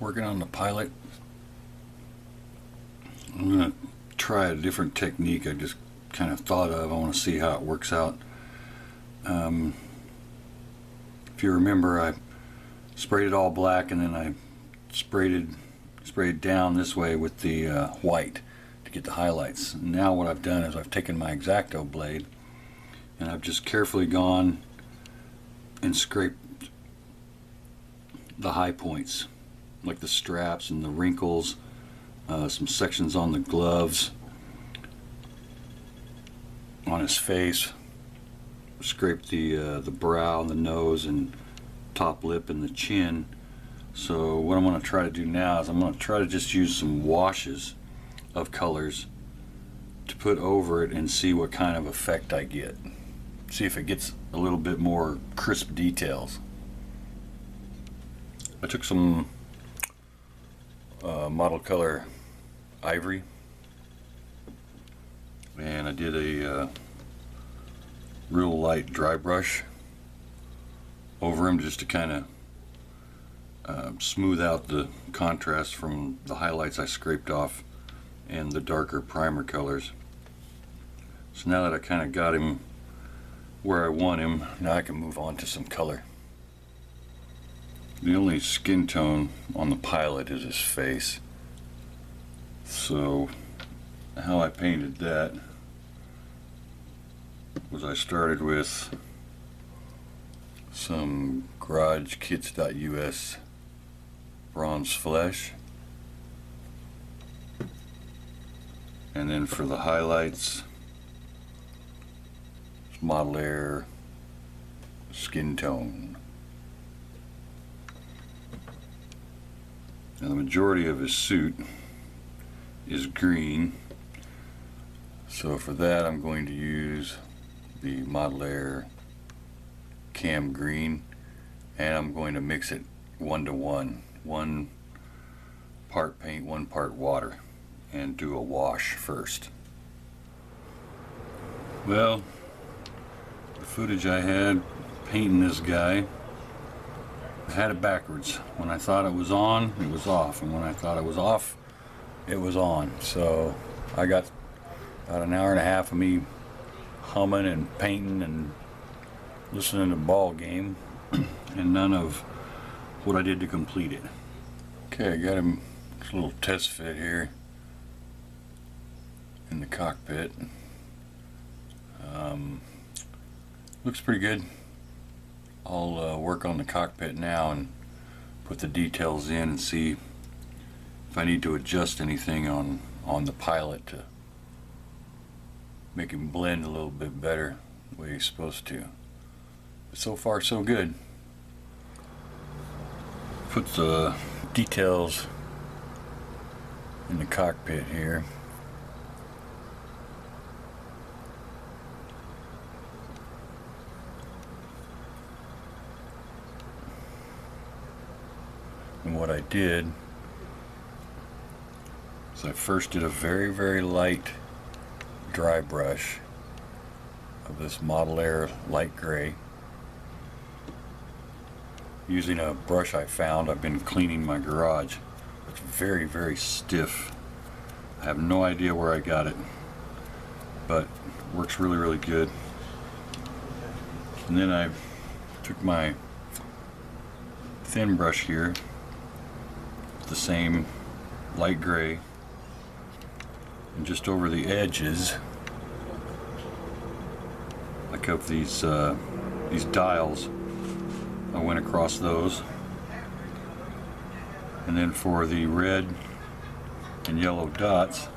working on the pilot. I'm going to try a different technique I just kind of thought of. I want to see how it works out. If you remember, I sprayed it all black and then I sprayed down this way with the white to get the highlights. Now what I've done is I've taken my X-Acto blade and I've just carefully gone and scraped the high points, like the straps and the wrinkles, some sections on the gloves, on his face. Scraped the brow and the nose and top lip and the chin. So what I'm going to try to do now is I'm going to try to just use some washes of colors to put over it and see what kind of effect I get. See if it gets a little bit more crisp details. I took some model color ivory and I did a real light dry brush over them just to kind of smooth out the contrast from the highlights I scraped off and the darker primer colors. So now that I kind of got him where I want him, now I can move on to some color. The only skin tone on the pilot is his face. So how I painted that was I started with some GarageKits.us bronze flesh, and then for the highlights, it's Model Air skin tone. Now the majority of his suit is green, so for that I'm going to use the Model Air Cam Green, and I'm going to mix it 1:1, 1 part paint, 1 part water, and do a wash first. Well, the footage I had painting this guy, I had it backwards. When I thought it was on, it was off, and when I thought it was off, it was on. So I got about an hour and a half of me humming and painting and listening to ball game and none of what I did to complete it. Okay, I got him a little test fit here in the cockpit. Looks pretty good. I'll work on the cockpit now and put the details in and see if I need to adjust anything on the pilot to make him blend a little bit better the way he's supposed to. But so far so good. Put the details in the cockpit here. And what I did is I first did a very, very light dry brush of this Model Air light gray using a brush I found. I've been cleaning my garage. It's very, very stiff. I have no idea where I got it, but it works really, really good. And then I took my thin brush here, the same light gray, and just over the edges, like of these dials, I went across those. And then for the red and yellow dots,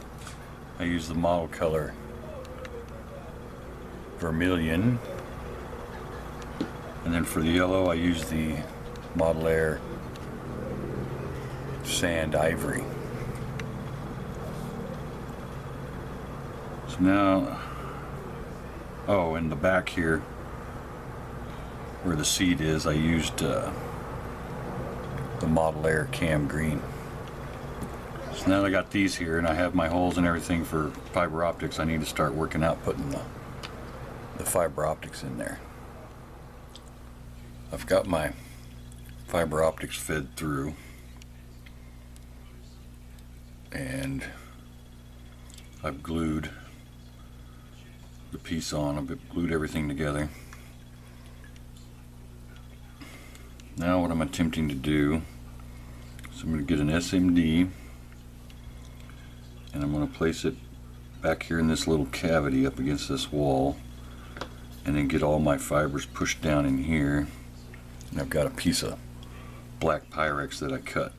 I used the model color vermilion. And then for the yellow, I used the Model Air sand ivory. So now, oh, in the back here where the seat is, I used the Model Air Cam Green. So now that I got these here and I have my holes and everything for fiber optics, I need to start working out putting the fiber optics in there. I've got my fiber optics fed through. and I've glued the piece on. I've glued everything together. Now what I'm attempting to do is I'm going to get an SMD and I'm going to place it back here in this little cavity up against this wall, and then get all my fibers pushed down in here. And I've got a piece of black Pyrex that I cut.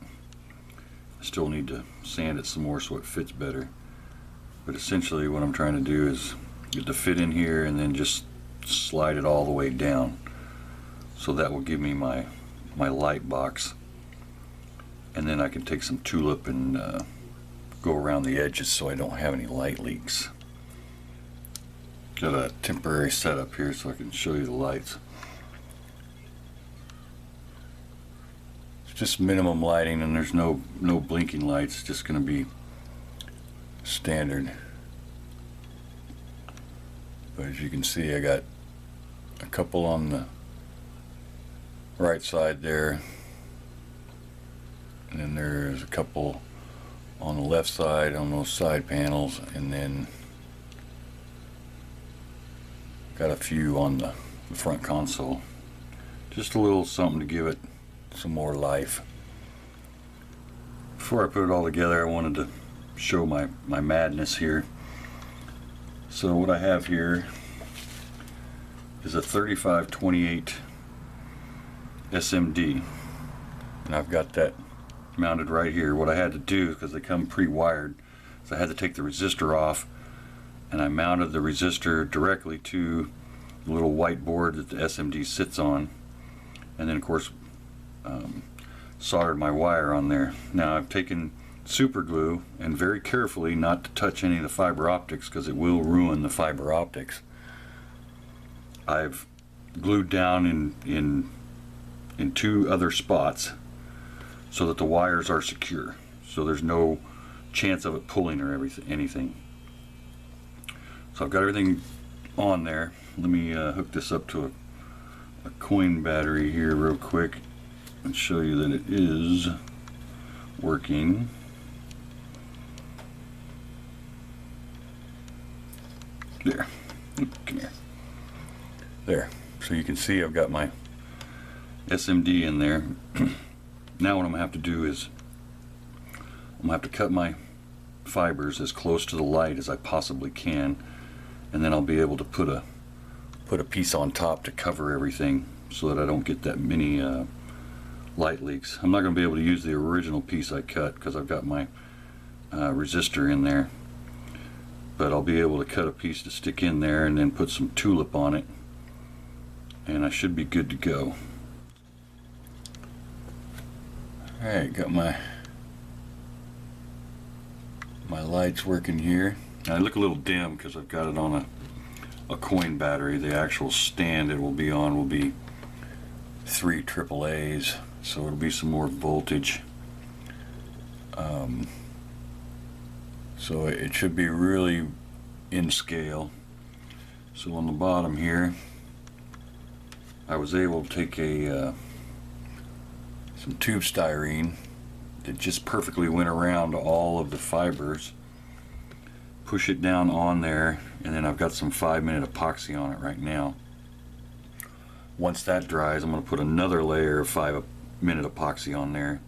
I still need to sand it some more so it fits better, but essentially what I'm trying to do is get the fit in here and then just slide it all the way down, so that will give me my light box, and then I can take some tulip and go around the edges so I don't have any light leaks. Got a temporary setup here so I can show you the lights. It's just minimum lighting, and there's no blinking lights. It's just going to be standard. But as you can see, I got a couple on the right side there, and then there's a couple on the left side on those side panels, and then got a few on the front console. Just a little something to give it some more life. Before I put it all together, I wanted to show my madness here. So what I have here is a 3528 SMD, and I've got that mounted right here. What I had to do, because they come pre-wired, is I had to take the resistor off, and I mounted the resistor directly to the little white board that the SMD sits on, and then of course soldered my wire on there. Now I've taken super glue, and very carefully not to touch any of the fiber optics because it will ruin the fiber optics. I've glued down in two other spots so that the wires are secure, so there's no chance of it pulling or anything. So I've got everything on there. Let me hook this up to a coin battery here real quick and show you that it is working. There. Oop, come here. There. So you can see I've got my SMD in there. Now what I'm going to have to do is I'm going to have to cut my fibers as close to the light as I possibly can, and then I'll be able to put a piece on top to cover everything so that I don't get that many light leaks. I'm not going to be able to use the original piece I cut because I've got my resistor in there, but I'll be able to cut a piece to stick in there and then put some tulip on it, and I should be good to go. Alright, got my lights working here. I look a little dim because I've got it on a coin battery. The actual stand it will be on will be 3 AAAs, so it'll be some more voltage. So it should be really in scale. So on the bottom here, I was able to take some tube styrene that just perfectly went around all of the fibers, push it down on there, and then I've got some 5-minute epoxy on it right now. Once that dries, I'm going to put another layer of 5-minute epoxy on there,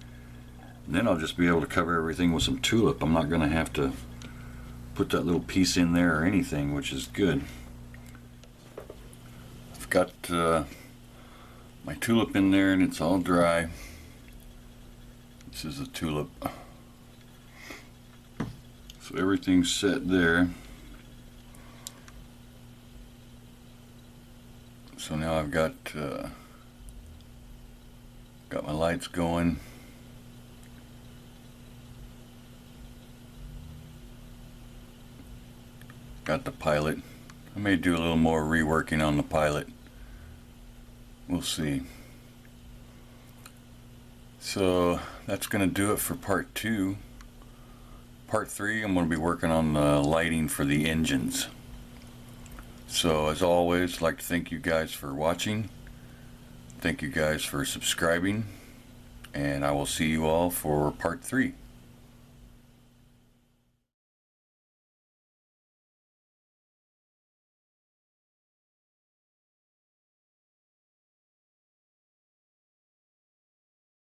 and then I'll just be able to cover everything with some tulip. I'm not going to have to put that little piece in there or anything, which is good. I've got my tulip in there and it's all dry. This is a tulip. So everything's set there. So now I've got my lights going. Got the pilot. I may do a little more reworking on the pilot. We'll see. So that's going to do it for part 2. Part 3, I'm going to be working on the lighting for the engines. So as always, I'd like to thank you guys for watching. Thank you guys for subscribing. And I will see you all for part 3.